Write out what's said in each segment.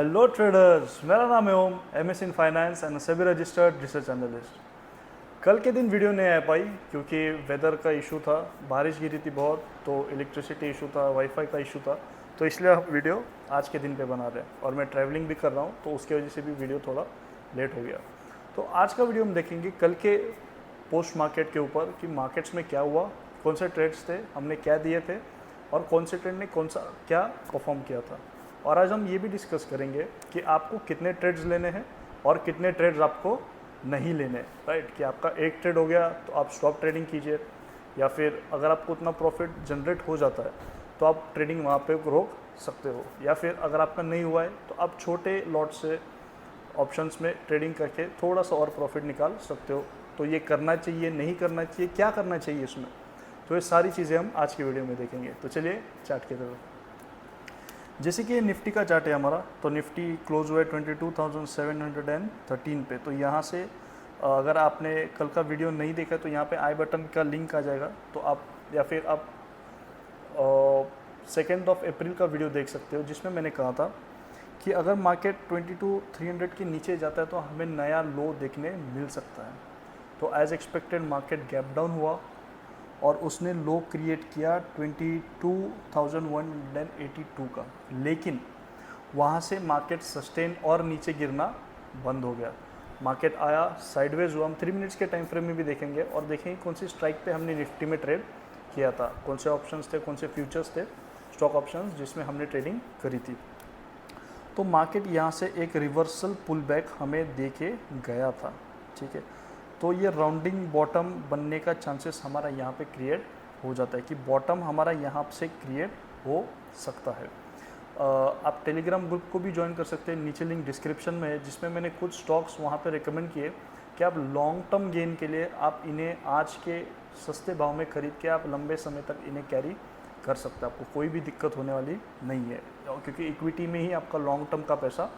Hello traders, मेरा नाम है Om, MS in finance and SEBI registered research analyst. कल के दिन वीडियो नहीं आ पाई क्योंकि वेदर का इशू था, बारिश गिरी थी बहुत, तो इलेक्ट्रिसिटी इशू था, वाईफाई का इशू था, तो इसलिए हम वीडियो आज के दिन पे बना रहे हैं। और मैं ट्रैवलिंग भी कर रहा हूँ तो उसकी वजह से भी वीडियो थोड़ा लेट हो गया। तो आज का वीडियो हम देखेंगे कल के पोस्ट मार्केट के ऊपर कि मार्केट्स में क्या हुआ, कौन से ट्रेड्स थे, हमने क्या दिए थे और कौन से ट्रेड ने कौन सा क्या परफॉर्म किया था। और आज हम ये भी डिस्कस करेंगे कि आपको कितने ट्रेड्स लेने हैं और कितने ट्रेड्स आपको नहीं लेने, राइट। कि आपका एक ट्रेड हो गया तो आप स्टॉप ट्रेडिंग कीजिए, या फिर अगर आपको उतना प्रॉफिट जनरेट हो जाता है तो आप ट्रेडिंग वहाँ पे रोक सकते हो, या फिर अगर आपका नहीं हुआ है तो आप छोटे लॉट से ऑप्शंस में ट्रेडिंग करके थोड़ा सा और प्रॉफिट निकाल सकते हो। तो ये करना चाहिए, नहीं करना चाहिए, क्या करना चाहिए इसमें, तो ये सारी चीज़ें हम आज की वीडियो में देखेंगे। तो चलिए चार्ट की तरफ। जैसे कि ये निफ्टी का चार्ट है हमारा, तो निफ्टी क्लोज हुआ है 22,713 पे। तो यहाँ से अगर आपने कल का वीडियो नहीं देखा तो यहाँ पे आई बटन का लिंक आ जाएगा, तो आप या फिर आप 2 अप्रैल का वीडियो देख सकते हो, जिसमें मैंने कहा था कि अगर मार्केट 22,300 के नीचे जाता है तो हमें नया लो देखने मिल सकता है। तो as expected market gap down हुआ और उसने लो क्रिएट किया 22,182 का, लेकिन वहाँ से मार्केट सस्टेन और नीचे गिरना बंद हो गया। मार्केट आया, साइडवेज हुआ। हम 3 मिनट्स के टाइम फ्रेम में भी देखेंगे और देखेंगे कौन सी स्ट्राइक पे हमने निफ्टी में ट्रेड किया था, कौन से ऑप्शंस थे, कौन से फ्यूचर्स थे, स्टॉक ऑप्शंस जिसमें हमने ट्रेडिंग करी थी। तो मार्केट यहाँ से एक रिवर्सल पुल बैक हमें दे के गया था, ठीक है। तो ये राउंडिंग बॉटम बनने का चांसेस हमारा यहाँ पे क्रिएट हो जाता है कि बॉटम हमारा यहाँ से क्रिएट हो सकता है। आप टेलीग्राम ग्रुप को भी ज्वाइन कर सकते हैं, नीचे लिंक डिस्क्रिप्शन में है, जिसमें मैंने कुछ स्टॉक्स वहाँ पे रिकमेंड किए कि आप लॉन्ग टर्म गेन के लिए आप इन्हें आज के सस्ते भाव में खरीद के आप लंबे समय तक इन्हें कैरी कर सकते हैं। आपको कोई भी दिक्कत होने वाली नहीं है, क्योंकि इक्विटी में ही आपका लॉन्ग टर्म का पैसा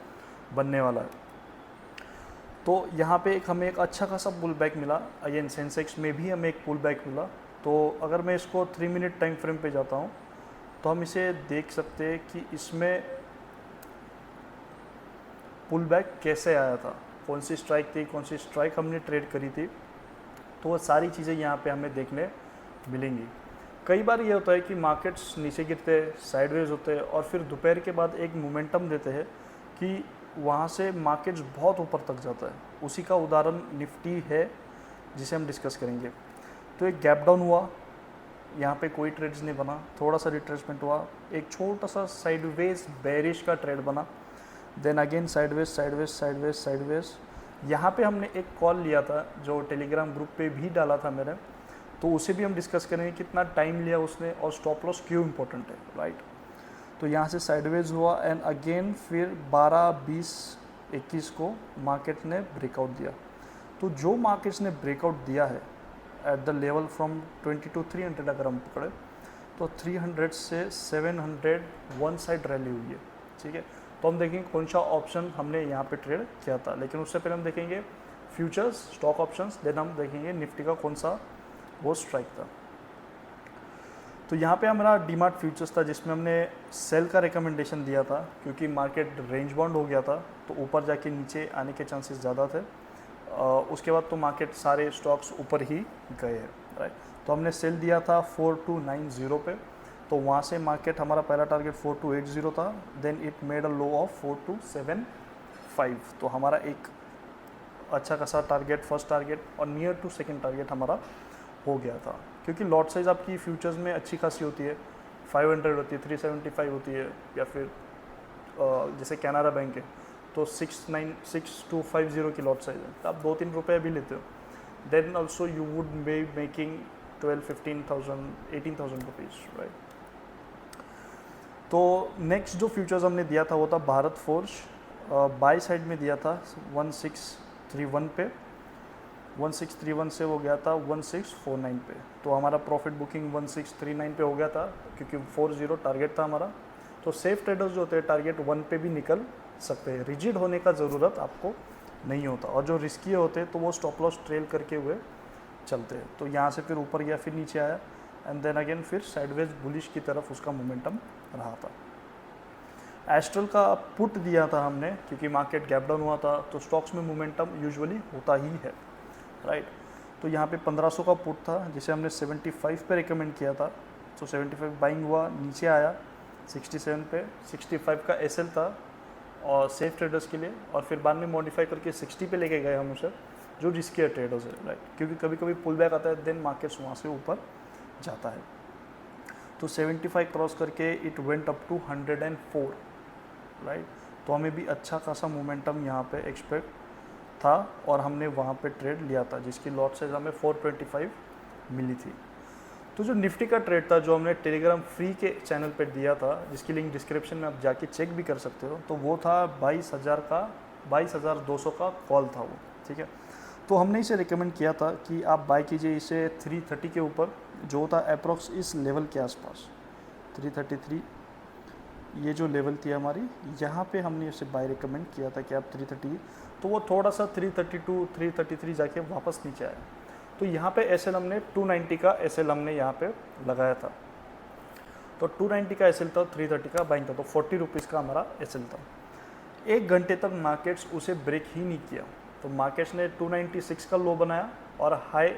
बनने वाला है। तो यहाँ पे हमें एक अच्छा खासा पुल बैक मिला। अगेन सेंसेक्स में भी हमें एक पुल बैक मिला। तो अगर मैं इसको 3 मिनट टाइम फ्रेम पे जाता हूँ तो हम इसे देख सकते हैं कि इसमें पुल बैक कैसे आया था, कौन सी स्ट्राइक थी, कौन सी स्ट्राइक हमने ट्रेड करी थी। तो वो सारी चीज़ें यहाँ पे हमें देखने मिलेंगी। कई बार ये होता है कि मार्केट्स नीचे गिरते हैं, साइडवेज होते हैं और फिर दोपहर के बाद एक मोमेंटम देते हैं कि वहाँ से मार्केट्स बहुत ऊपर तक जाता है। उसी का उदाहरण निफ्टी है जिसे हम डिस्कस करेंगे। तो एक गैप डाउन हुआ, यहाँ पे कोई ट्रेड्स नहीं बना, थोड़ा सा रिट्रेसमेंट हुआ, एक छोटा सा साइडवेज बेरिश का ट्रेड बना, then again sideways sideways sideways sideways. यहाँ पे हमने एक कॉल लिया था जो टेलीग्राम ग्रुप पे भी डाला था मैंने, तो उसे भी हम डिस्कस करेंगे कितना टाइम लिया उसने और स्टॉप लॉस क्यों इम्पोर्टेंट है, राइट। तो यहाँ से साइडवेज हुआ एंड अगेन फिर 12, 20, 21 को मार्केट ने ब्रेकआउट दिया। तो जो मार्केट्स ने ब्रेकआउट दिया है एट द लेवल फ्रॉम 22,300 अगर हम पकड़े तो 300 से 700 वन साइड रैली हुई है, ठीक है। तो हम देखेंगे कौन सा ऑप्शन हमने यहाँ पे ट्रेड किया था, लेकिन उससे पहले हम देखेंगे फ्यूचर्स, स्टॉक ऑप्शंस, देन हम देखेंगे निफ्टी का कौन सा वो स्ट्राइक था। तो यहाँ पे हमारा डीमार्ट फ्यूचर्स था जिसमें हमने सेल का रिकमेंडेशन दिया था क्योंकि मार्केट रेंज बाउंड हो गया था, तो ऊपर जाके नीचे आने के चांसेस ज़्यादा थे। उसके बाद तो मार्केट सारे स्टॉक्स ऊपर ही गए हैं, राइट। तो हमने सेल दिया था 4290 पे, तो वहाँ से मार्केट हमारा पहला टारगेट 4280 था, then it made a low of 4275। तो हमारा एक अच्छा खासा टारगेट, फर्स्ट टारगेट और नियर टू सेकेंड टारगेट हमारा हो गया था, क्योंकि लॉट साइज आपकी फ्यूचर्स में अच्छी खासी होती है, 500 होती है, 375 होती है, या फिर जैसे कैनरा बैंक है तो 6250 की लॉट साइज है, तो आप 2-3 रुपये भी लेते हो, then also you would be making 12-15,000 18,000 rupees, right. तो नेक्स्ट जो फ्यूचर्स हमने दिया था वो था भारत फोर्ज, बाई साइड में दिया था 1631 पे, 1631 से वो गया था 1649 पे। तो हमारा प्रॉफिट बुकिंग 1639 पे हो गया था क्योंकि 40 टारगेट था हमारा। तो सेफ ट्रेडर्स जो होते हैं टारगेट 1 पे भी निकल सकते हैं, रिजिड होने का ज़रूरत आपको नहीं होता, और जो रिस्की होते हैं तो वो स्टॉप लॉस ट्रेल करके हुए चलते हैं। तो यहाँ से फिर ऊपर गया, फिर नीचे आया एंड देन अगेन फिर साइडवेज बुलिश की तरफ उसका मोमेंटम रहा था। एस्ट्रल का पुट दिया था हमने क्योंकि मार्केट गैप डाउन हुआ था, तो स्टॉक्स में मोमेंटम यूजुअली होता ही है, राइट। तो यहाँ पे 1500 का पुट था जिसे हमने 75 पे रिकमेंड किया था। तो 75 बाइंग हुआ, नीचे आया 67 पे, 65 का एसएल था और सेफ ट्रेडर्स के लिए, और फिर बाद में मॉडिफाई करके 60 पे लेके गए हम उसे, जो रिस्की ट्रेडर्स है, राइट, क्योंकि कभी कभी पुल बैक आता है, देन मार्केट्स वहाँ से ऊपर जाता है। तो 75 क्रॉस करके it went up to 104, right. तो हमें भी अच्छा खासा मोमेंटम यहाँ पे एक्सपेक्ट था और हमने वहाँ पे ट्रेड लिया था, जिसकी लॉट साइज हमें 425 मिली थी। तो जो निफ्टी का ट्रेड था, जो हमने टेलीग्राम फ्री के चैनल पे दिया था, जिसकी लिंक डिस्क्रिप्शन में आप जाके चेक भी कर सकते हो, तो वो था 22,200 का कॉल था वो, ठीक है। तो हमने इसे रिकमेंड किया था कि आप बाय कीजिए इसे 330 के ऊपर, जो था अप्रोक्स इस लेवल के आसपास 333, ये जो लेवल थी हमारी, यहाँ पे हमने इसे बाय रिकमेंड किया था कि आप 330, तो वो थोड़ा सा 332 333 जाके वापस नीचे आया। तो यहाँ पे एसएल हमने 290 का एसएल हमने यहाँ पे लगाया था। तो 290 का एसएल था, 330 का बाइंग था, तो 40 रुपीज़ का हमारा एसएल था। 1 घंटे तक मार्केट्स उसे ब्रेक ही नहीं किया, तो मार्केट्स ने 296 का लो बनाया और हाई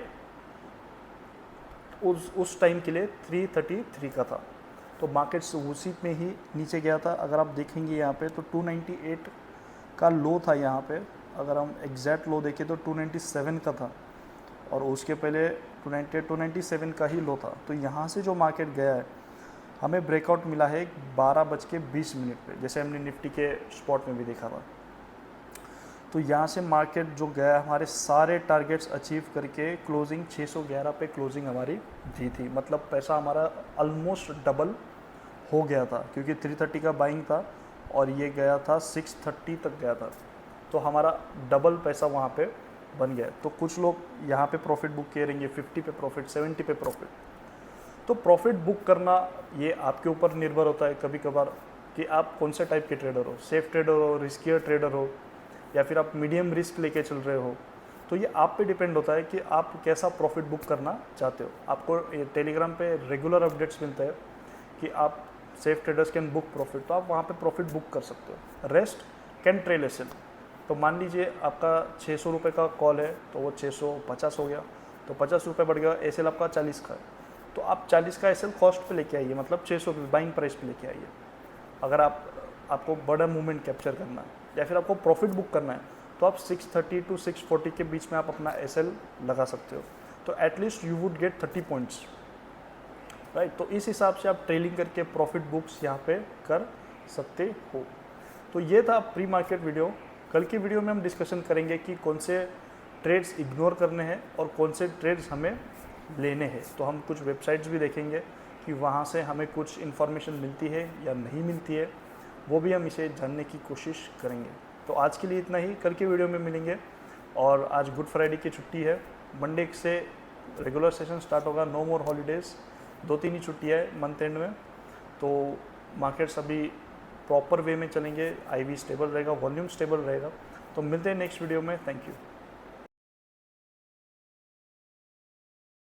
उस टाइम के लिए 333 का था। तो मार्केट्स उसी में ही नीचे गया था। अगर आप देखेंगे यहाँ पे तो 298 का लो था यहाँ पे, अगर हम एग्जैक्ट लो देखें तो 297 का था, और उसके पहले 297 का ही लो था। तो यहाँ से जो मार्केट गया है, हमें ब्रेकआउट मिला है 12:20 पे, जैसे हमने निफ्टी के स्पॉट में भी देखा था। तो यहाँ से मार्केट जो गया, हमारे सारे टारगेट्स अचीव करके क्लोजिंग 611 पे क्लोजिंग हमारी दी थी। मतलब पैसा हमारा ऑलमोस्ट डबल हो गया था, क्योंकि 330 का बाइंग था और ये गया था 630 तक गया था। तो हमारा डबल पैसा वहाँ पे बन गया। तो कुछ लोग यहाँ पे प्रॉफिट बुक करेंगे, 50 पे प्रॉफिट, 70 पे प्रॉफिट। तो प्रॉफिट बुक करना ये आपके ऊपर निर्भर होता है कभी कभार कि आप कौन से टाइप के ट्रेडर हो, सेफ ट्रेडर हो, रिस्कियर ट्रेडर हो, या फिर आप मीडियम रिस्क लेके चल रहे हो। तो ये आप पे डिपेंड होता है कि आप कैसा प्रॉफिट बुक करना चाहते हो। आपको टेलीग्राम पे रेगुलर अपडेट्स मिलते हैं कि आप safe traders can book profit, तो आप वहाँ पे प्रॉफिट बुक कर सकते हो। Rest can trail SL. तो मान लीजिए आपका 600 रुपये का कॉल है, तो वो 650 हो गया, तो 50 रुपये बढ़ गया, एसएल आपका 40 का है, तो आप 40 का एसएल कॉस्ट पे लेके आइए, मतलब 600 रुपये बाइंग प्राइस पे लेके आइए। अगर आपको बड़ा मूवमेंट कैप्चर करना है या फिर आपको प्रॉफिट बुक करना है, तो आप 630 टू 640 के बीच में आप अपना एसएल लगा सकते हो। तो at least you would get 30 points, right. तो इस हिसाब से आप ट्रेलिंग करके प्रॉफिट बुक्स यहाँ पे कर सकते हो। तो ये था प्री मार्केट वीडियो। कल की वीडियो में हम डिस्कशन करेंगे कि कौन से ट्रेड्स इग्नोर करने हैं और कौन से ट्रेड्स हमें लेने हैं। तो हम कुछ वेबसाइट्स भी देखेंगे कि वहाँ से हमें कुछ इन्फॉर्मेशन मिलती है या नहीं मिलती है, वो भी हम इसे जानने की कोशिश करेंगे। तो आज के लिए इतना ही, कल की वीडियो में मिलेंगे। और आज गुड फ्राइडे की छुट्टी है, मंडे से रेगुलर सेशन स्टार्ट होगा, नो मोर हॉलीडेज़, 2-3 ही छुट्टी है मंथ एंड में। तो मार्केट्स अभी प्रॉपर वे में चलेंगे, आईवी स्टेबल रहेगा, वॉल्यूम स्टेबल रहेगा। तो मिलते हैं नेक्स्ट वीडियो में, थैंक यू।